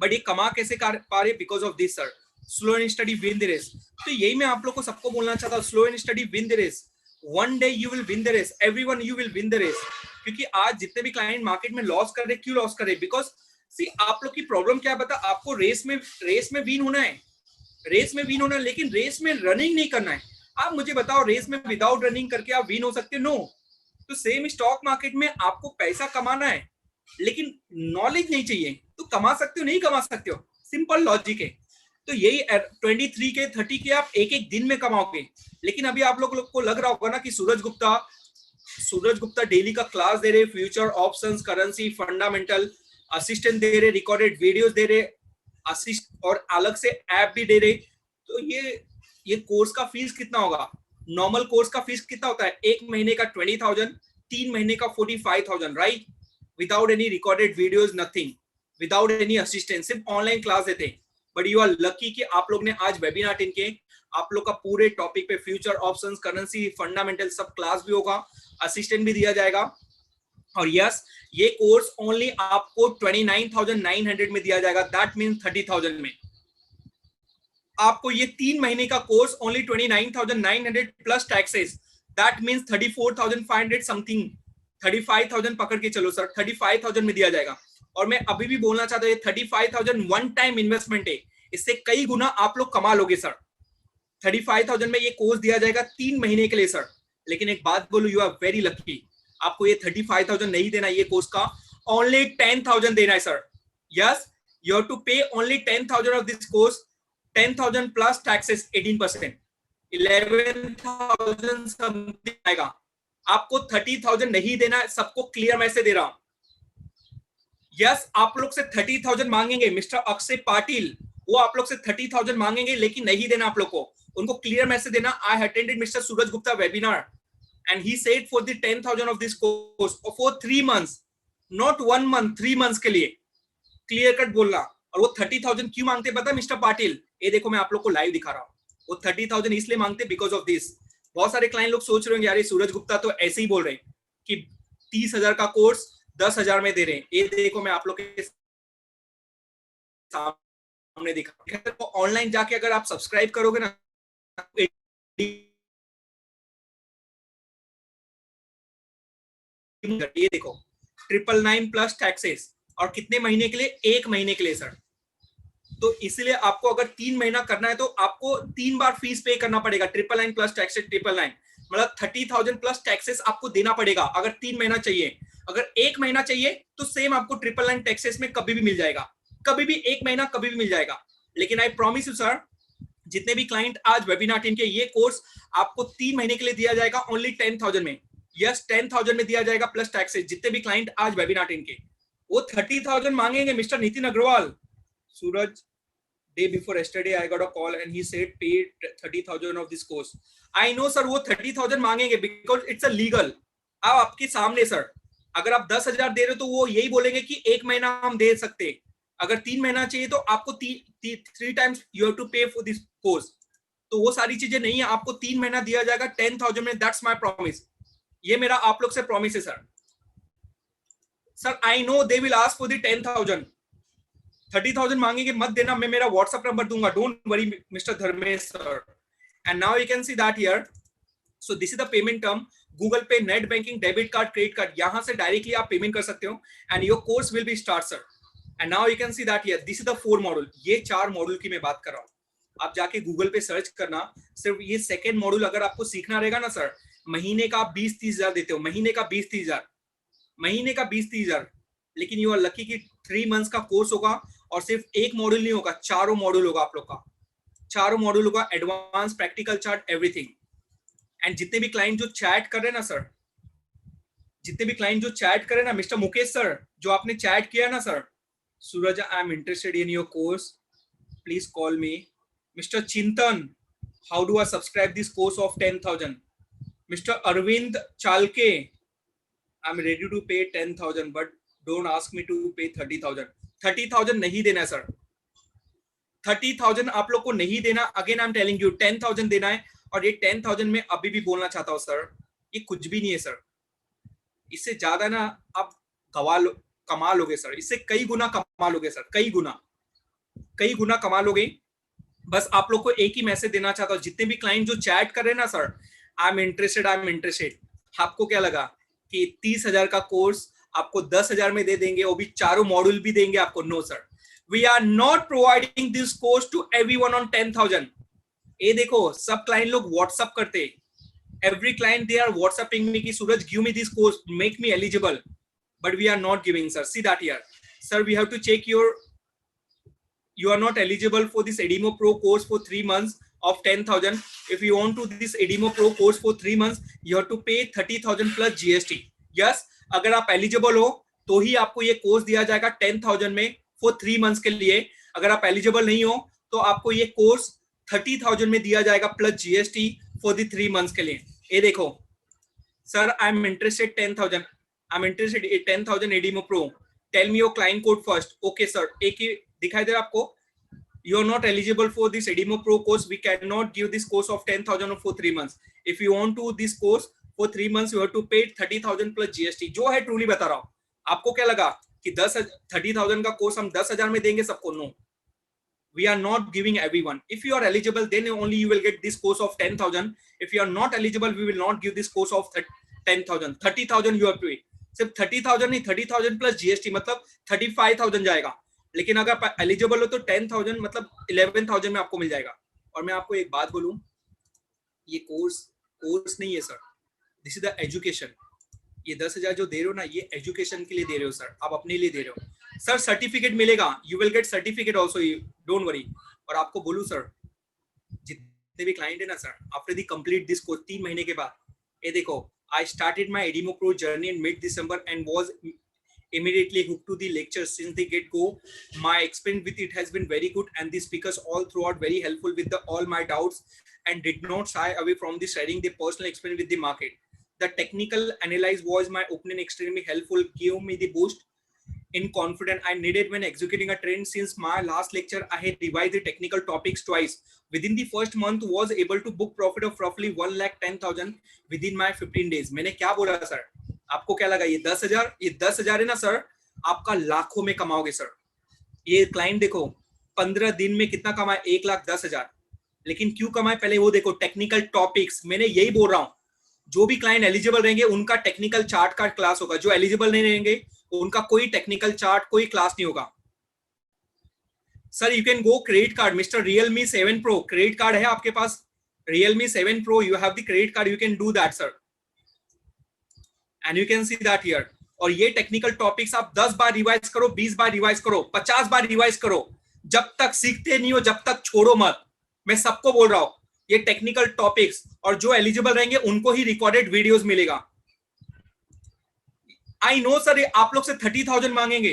बट ये कमा कैसे कर पा रहे? Because of this sir, slow and steady, win the race. तो यही मैं आप लोग को सबको बोलना चाहता हूँ, slow and steady, win the race. One day you will win the race, everyone you will win the race. क्योंकि आज जितने भी क्लाइंट मार्केट में लॉस कर रहे, क्यों लॉस कर रहे? बिकॉज सी, आप लोग की प्रॉब्लम क्या बता, आपको रेस में विन होना है, रेस में विन होना है, लेकिन रेस में रनिंग नहीं करना है। आप मुझे बताओ, रेस में विदाउट रनिंग करके आप विन हो सकते हो? नो। तो सेम स्टॉक मार्केट में आपको पैसा कमाना है, लेकिन नॉलेज नहीं चाहिए, तो कमा सकते हो? नहीं कमा सकते हो, सिंपल लॉजिक है। तो यही 23 के 30 के आप एक एक दिन में कमाओगे। लेकिन अभी आप लोग को लग रहा होगा ना कि सूरज गुप्ता डेली का क्लास दे रहे, future, options, currency, fundamental, assistant दे रहे, रिकॉर्डेड वीडियोस दे रहे, असिस्ट, और अलग से ऐप भी दे रहे। तो ये कोर्स का फीस कितना होगा? नॉर्मल कोर्स का फीस कितना होता है? 1 महीने का 20,000, 3 महीने का 45,000, right? Without any recorded videos, nothing, without any assistant, सिर्फ ऑनलाइन क्लास देते हैं। बट यू आर लकी कि आप लोग ने आज वेबिनार अटेंड किए, आप लोग का पूरे टॉपिक पे फ्यूचर, ऑप्शंस, करेंसी, फंडामेंटल सब क्लास भी होगा, असिस्टेंट भी दिया जाएगा। और यस, ये कोर्स ओनली आपको 29,900 में दिया जाएगा, दैट मीन 30,000 में। आपको ये 3 महीने का course only 29,900 plus taxes, that means 34,500 something, 35,000 पकड़ के चलो सर, 35,000 में दिया जाएगा। और मैं अभी भी बोलना चाहता हूँ, 35,000 वन टाइम इन्वेस्टमेंट है, इससे कई गुना आप लोग कमा लोगे सर। 35,000 में ये कोर्स दिया जाएगा 3 महीने के लिए सर। लेकिन एक बात बोलू, यू आर वेरी लकी, आपको ये 35,000 नहीं देना, ये कोर्स का ओनली 10,000 देना है sir. Yes, you have to pay only 10,000 of this course, 10,000 plus taxes 18%, 11,000 something आएगा। आपको 30,000 नहीं देना है, सबको क्लियर मैसेज दे रहा हूं। यस, आप लोग से 30,000 मांगेंगे, मिस्टर अक्षय पाटिल, वो आप लोग से 30,000 मांगेंगे, लेकिन नहीं देना आप लोग को, उनको क्लियर मैसेज देना, I attended mister Suraj Gupta webinar and he said for the 10,000 of this course for 3 months, not 1 month, 3 months के लिए क्लियर कट बोलना। और वो 30,000 क्यों मांगते पता है मिस्टर पाटिल? ये देखो मैं आप लोग को लाइव दिखा रहा हूँ। वो 30,000 इसलिए मांगते बिकॉज ऑफ दिस। बहुत सारे क्लाइंट लोग सोच रहे होंगे यार ये सूरज गुप्ता तो ऐसे ही बोल रहे हैं कि 30,000 का कोर्स 10,000 में दे रहे हैं। ये देखो मैं आप लोग के सामने दिखा। ऑनलाइन जाके अगर आप सब्सक्राइब करोगे ना, ये देखो 999 प्लस टैक्सेस। और कितने महीने के लिए? 1 महीने के लिए सर। तो इसलिए आपको अगर 3 महीना करना है तो आपको 3 बार फीस पे करना पड़ेगा। 999 प्लस टैक्सेस 999 मतलब 30,000 प्लस टैक्सेस आपको देना पड़ेगा अगर 3 महीना चाहिए। अगर 1 महीना चाहिए तो सेम आपको 999 टैक्सेस में कभी भी मिल जाएगा, कभी भी 1 महीना कभी भी मिल जाएगा। लेकिन आई प्रॉमिस यू सर, जितने भी क्लाइंट आज वेबिनार टीम के, ये कोर्स आपको 3 महीने के लिए दिया जाएगा ओनली 10,000 में। यस 10,000 में दिया जाएगा प्लस टैक्सेस। जितने भी क्लाइंट आज वेबिनार टीम के, वो 30,000 मांगेंगे। Mister Nitin Agarwal, Suraj, day before yesterday I got a call and he said pay 30,000 of this course. I know sir, वो 30,000 मांगेंगे because it's a legal। अब आपके सामने सर, अगर आप 10,000 दे रहे हो तो वो यही बोलेंगे कि 1 महीना हम दे सकते। अगर 3 महीना चाहिए तो आपको 3 times you have to pay for this course। तो वो सारी चीजें नहीं है, आपको 3 महीना दिया जाएगा 10,000 में। That's my promise. ये मेरा आप लोग से प्रॉमिस है sir. Sir I know they will ask for the 10,000। 30,000 मांगेंगे, मत देना। मैं मेरा व्हाट्सएप नंबर दूंगा, don't worry mister Dharmesh sir. And now you can see that here. So this is the payment term. Google pay, net banking, debit card, credit card, यहां से directly आप payment कर सकते हो and your course will be start sir. And now you can see that here, this is the 4 module. ये 4 module की मैं बात कर रहा हूँ। आप जाके गूगल पे सर्च करना, सिर्फ ये सेकेंड मॉड्यूल अगर आपको सीखना रहेगा ना सर, महीने का 20-30 हजार देते हो, महीने का 20-30 हजार, महीने का 20-30 हजार। लेकिन यू आर लकी कि 3 मंथ्स का कोर्स होगा और सिर्फ एक मॉड्यूल नहीं होगा, 4 मॉड्यूल होगा आप लोग का। 4 मॉड्यूल होगा, advance, practical, chart, everything. And जितने भी क्लाइंट जो चैट कर रहे हैं ना सर, जितने भी क्लाइंट जो चैट कर रहे हैं ना, मिस्टर मुकेश सर जो आपने चैट किया ना sir, Suraj I am interested in your course, please call me. Mister Chintan, how do I subscribe this course of 10,000? Mister Arvind Chalke, I am ready to pay 10,000 but don't ask me to pay 30,000। 30,000 नहीं देना है sir, 30,000 आप लोग को नहीं देना। Again I am telling you 10,000 देना है। और ये 10,000 में अभी भी बोलना चाहता हूँ सर, ये कुछ भी नहीं है सर। इससे ज्यादा ना आप कमा लोगे सर, इससे कई गुना कमा लोगे सर, कई गुना कमा लोगे। बस आप लोग को एक ही मैसेज देना चाहता हूँ, जितने भी क्लाइंट जो चैट कर रहे हैं ना sir, I am interested, I am interested. आपको क्या लगा कि 30,000 का कोर्स आपको 10,000 में दे देंगे, वो भी 4 मॉड्यूल भी देंगे आपको? No sir, we are not providing this course to everyone on 10,000। ये देखो सब क्लाइंट लोग व्हाट्सअप करते, every client they are whatsapping me ki Suraj give me this course, make me eligible, but we are not giving sir. See that here sir, we have to check you are not eligible for this Edimo Pro course for 3 months of 10,000. If you want to this Edimo Pro course for 3 months, you have to pay 30,000 plus GST. Yes, अगर आप eligible हो तो ही आपको ये course दिया जाएगा 10,000 में for 3 months के लिए। अगर आप एलिजिबल नहीं हो तो आपको ये कोर्स 30,000 में दिया जाएगा plus GST for the 3 months के लिए। ये देखो sir, I am interested 10,000, I am interested 10,000 Edimo Pro, tell me your client code first. Okay sir, एक ही दिखाई दे रहा आपको, you are not eligible for this Edimo Pro course, we cannot give this course of 10,000 for 3 months. If you want to this course for 3 months, you have to pay 30,000 plus GST। जो है truly बता रहा हूँ। आपको क्या लगा कि 30,000 का कोर्स हम 10,000 में देंगे सबको? No, we are not giving everyone. If you are eligible, then only you will get this course of 10,000. If you are not eligible, we will not give this course of 10,000. 30,000 you have to pay. सिर्फ 30,000 नहीं, 30,000 plus GST मतलब 35,000 जाएगा। लेकिन अगर आप eligible हो तो 10,000 मतलब 11,000 में आपको मिल जाएगा। और मैं आपको एक बात बोलूं, ये कोर्स नहीं है sir, this is the education. ये 10,000 जो दे रहे हो ना, ये एजुकेशन के लिए दे रहे हो सर, आप अपने लिए दे रहे हो सर। सर्टिफिकेट मिलेगा, you will get certificate also, don't worry. और आपको बोलूं सर, जितने भी क्लाइंट है ना sir, after the complete this course 3 महीने के बाद, ये देखो I started my Edimo Pro journey in mid-December and was immediately hooked to the lectures since the get-go. My experience with it has been very good and the speakers all throughout very helpful with all my doubts and did not shy away from the sharing the personal experience with the market. The technical analysis was my opinion extremely helpful, gave me the boost in confident I needed when executing a trend. Since my last lecture, I had revised the technical topics twice. Within the first month, was able to book profit of roughly 1,10,000 within my 15 days. मैंने क्या बोला sir? आपको क्या लगा? ये 10,000, ये 10,000 है ना सर, आपका लाखों में कमाओगे सर. ये क्लाइंट देखो 15 दिन में कितना कमाए, 1,10,000. लेकिन क्यों कमाए पहले वो देखो. टेक्निकल टॉपिक्स, मैंने यही बोल रहा हूं, जो भी क्लाइंट एलिजिबल रहेंगे उनका टेक्निकल चार्ट का क्लास होगा. जो एलिजिबल नहीं रहेंगे उनका कोई टेक्निकल चार्ट, कोई क्लास नहीं होगा. Sir you can go credit card. Mister Realme 7 Pro credit card है आपके पास? Realme 7 Pro, you have the credit card, you can do that sir, and you can see that here. और ये technical topics आप 10 बार revise करो, 20 बार revise करो, 50 बार revise करो, जब तक सीखते नहीं हो जब तक छोड़ो मत. मैं सबको बोल रहा हूं ये टेक्निकल टॉपिक्स, और जो एलिजिबल रहेंगे उनको ही रिकॉर्डेड वीडियोस मिलेगा. आई नो सर आप लोग से 30,000 मांगेंगे.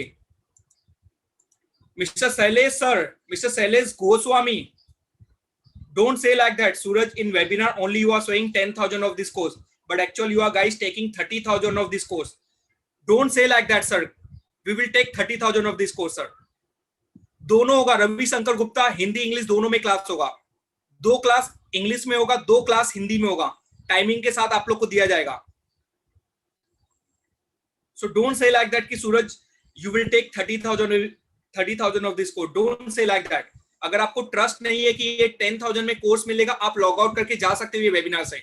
Mister Shailesh sir, mister Shailesh Goswami, don't say like that. Suraj, in webinar only you are showing 10,000 of this course, but actually you are guys taking 30,000 of this course. Don't say like that sir. We will take 30,000 of this course sir. दोनों होगा. Ravi Shankar Gupta Hindi English दोनों में class होगा. 2 class English में होगा, 2 class Hindi में होगा. Timing के साथ आप लोग को दिया जाएगा. So don't say like that कि सूरज you will take 30,000 of this course. Don't say like that. अगर आपको ट्रस्ट नहीं है कि ये 10,000 में कोर्स मिलेगा, आप लॉग आउट करके जा सकते हो ये वेबिनार से.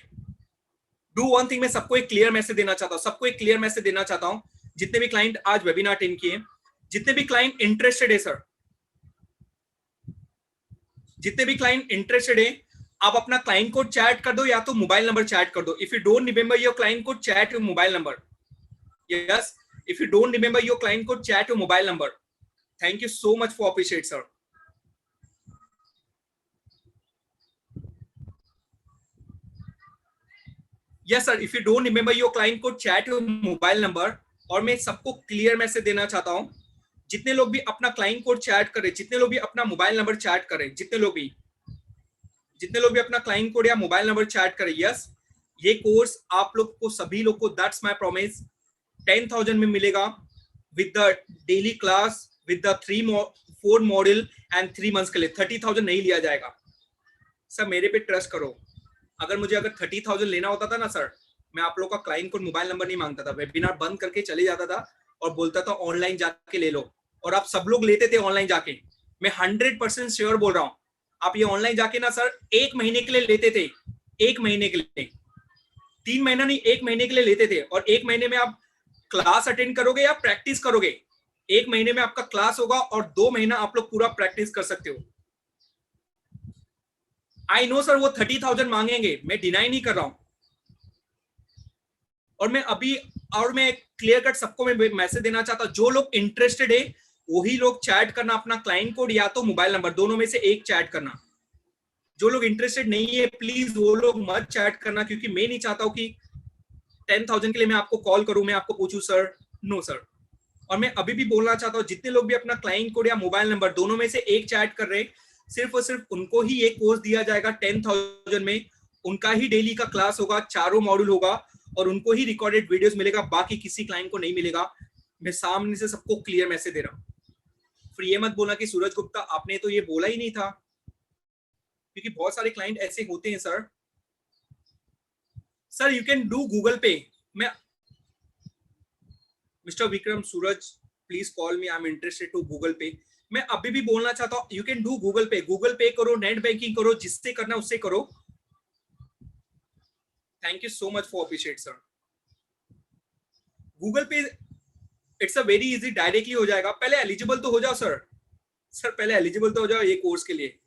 डू वन थिंग, मैं सबको एक क्लियर मैसेज देना चाहता हूं, सबको एक क्लियर मैसेज देना चाहता हूं. जितने भी क्लाइंट आज वेबिनार अटेंड किए, जितने भी क्लाइंट इंटरेस्टेड है सर, जितने भी क्लाइंट इंटरेस्टेड है, आप अपना क्लाइंट कोड चैट कर दो या तो मोबाइल नंबर चैट कर दो. If you don't remember your client code, chat your mobile number. Yes, if you don't remember your client code, chat your mobile number. Thank you so much for appreciate sir. Yes sir, if you don't remember your client code, chat your mobile number. और मैं सबको clear message देना चाहता हूं, जितने लोग भी अपना क्लाइंट कोड चैट करें, जितने लोग भी अपना मोबाइल नंबर चैट करें, जितने लोग भी अपना क्लाइंट कोड या मोबाइल नंबर चैट करें, यस, ये कोर्स आप लोग को, सभी लोग को, दैट्स माय प्रॉमिस, 10,000 में मिलेगा with the daily class, with the 4 module and 3 months के लिए. 30,000 नहीं लिया जाएगा सर, मेरे पे ट्रस्ट करो. अगर 30,000 लेना होता था ना सर, मैं आप लोग का क्लाइंट कोड मोबाइल नंबर नहीं मांगता था, वेबिनार बंद करके चले जाता था और बोलता था ऑनलाइन जाके ले लो, और आप सब लोग लेते थे ऑनलाइन जाके. मैं 100% श्योर बोल रहा हूं, आप ये ऑनलाइन जाके ना सर 1 महीने के लिए लेते थे, 1 महीने के लिए, 3 महीना नहीं, 1 महीने के लिए लेते थे. और 1 महीने में आप क्लास अटेंड करोगे या प्रैक्टिस करोगे? 1 महीने में आपका क्लास होगा और 2 महीना आप लोग पूरा प्रैक्टिस कर सकते हो. आई नो सर वो 30,000 मांगेंगे, मैं डिनाई नहीं कर रहा हूं. और मैं क्लियर कट सबको मैं मैसेज देना चाहता हूं, जो लोग इंटरेस्टेड है वही लोग चैट करना अपना क्लाइंट कोड या तो मोबाइल नंबर, दोनों में से एक चैट करना. जो लोग इंटरेस्टेड नहीं है प्लीज वो लोग मत चैट करना, क्योंकि मैं नहीं चाहता हूं कि 10,000 के लिए मैं आपको कॉल करूं, मैं आपको पूछूं सर. No sir. और मैं अभी भी बोलना चाहता हूं, जितने लोग भी अपना क्लाइंट कोड या मोबाइल नंबर दोनों में से एक चैट कर रहे हैं, सिर्फ और सिर्फ उनको ही ये कोर्स दिया जाएगा 10,000 में. उनका ही डेली का क्लास होगा, 4 मॉड्यूल होगा, और उनको ही रिकॉर्डेड वीडियोस मिलेगा, बाकी किसी क्लाइंट को नहीं मिलेगा. मैं सामने से सबको क्लियर मैसेज दे रहा हूं. फिर ये मत बोलना कि सूरज गुप्ता आपने तो ये बोला ही नहीं था, क्योंकि बहुत सारे क्लाइंट ऐसे होते हैं sir. Sir you can do Google pay. मैं mister Vikram, Suraj please call me, I am interested to Google pay. मैं अभी भी बोलना चाहता हूं, you can do Google pay. Google pay करो, नेट बैंकिंग करो, जिससे करना उससे करो. Thank you so much for appreciate sir. Google pay it's a very easy, directly हो जाएगा. पहले एलिजिबल तो हो जाओ सर. सर पहले एलिजिबल तो हो जाओ ये कोर्स के लिए.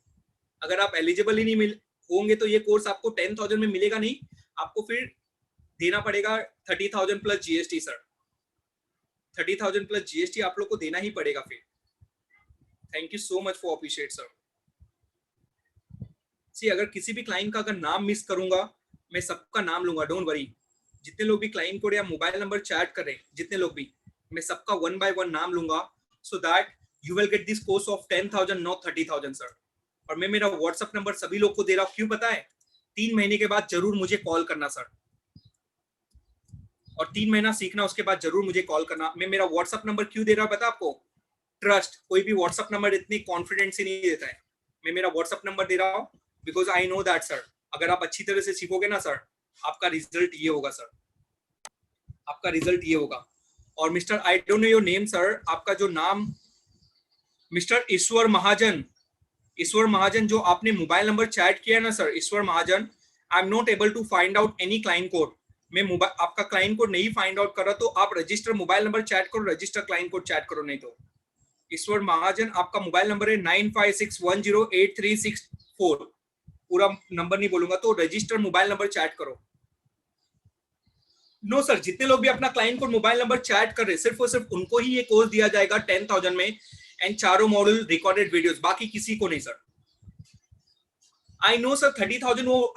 अगर आप एलिजिबल ही नहीं होंगे तो ये कोर्स आपको 10,000 में मिलेगा नहीं, आपको फिर देना पड़ेगा 30,000 plus GST sir. 30,000 plus GST आप लोग को देना ही पड़ेगा फिर. Thank you so much for appreciate sir. See अगर किसी भी क्लाइंट का अगर नाम मिस करूंगा, मैं सबका नाम लूंगा, डोंट वरी. जितने लोग भी क्लाइंट कोड या मोबाइल नंबर चैट कर रहे हैं, जितने लोग भी, मैं सबका 1 by 1 नाम लूंगा, so that you will get this course of 10,000 not 30,000 sir. और मैं मेरा व्हाट्सएप नंबर सभी लोग को दे रहा हूं, क्यों पता है? 3 महीने के बाद जरूर मुझे कॉल करना सर. और 3 महीना सीखना, उसके बाद जरूर मुझे कॉल करना। मैं मेरा व्हाट्सअप नंबर क्यों दे रहा हूँ पता आपको? ट्रस्ट, कोई भी व्हाट्सअप नंबर इतनी कॉन्फिडेंस से नहीं देता है। मैं मेरा व्हाट्सअप नंबर दे रहा हूँ because I know that sir, अगर आप अच्छी तरह से सीखोगे ना सर, आपका रिजल्ट ये होगा सर, आपका रिजल्ट ये होगा। और mister I don't know your name sir, आपका जो नाम मिस्टर ईश्वर महाजन, ईश्वर महाजन, जो आपने मोबाइल नंबर चैट किया ना sir, Ishwar Mahajan, I am not able to find out any client code. मैं मोबाइल आपका क्लाइंट कोड नहीं फाइंड आउट कर रहा, तो आप रजिस्टर मोबाइल नंबर चैट करो, रजिस्टर क्लाइंट कोड चैट करो। नहीं तो ईश्वर महाजन, आपका मोबाइल नंबर है 9561083664, पूरा नंबर नहीं बोलूंगा, तो रजिस्टर मोबाइल नंबर चैट करो। नो सर, जितने लोग भी अपना client code mobile number chat कर रहे हैं, सिर्फ और सिर्फ उनको ही ये कोर्स दिया जाएगा 10,000 में, एंड 4 मॉड्यूल रिकॉर्डेड वीडियोस, बाकी किसी को नहीं सर। आई नो सर 30,000 वो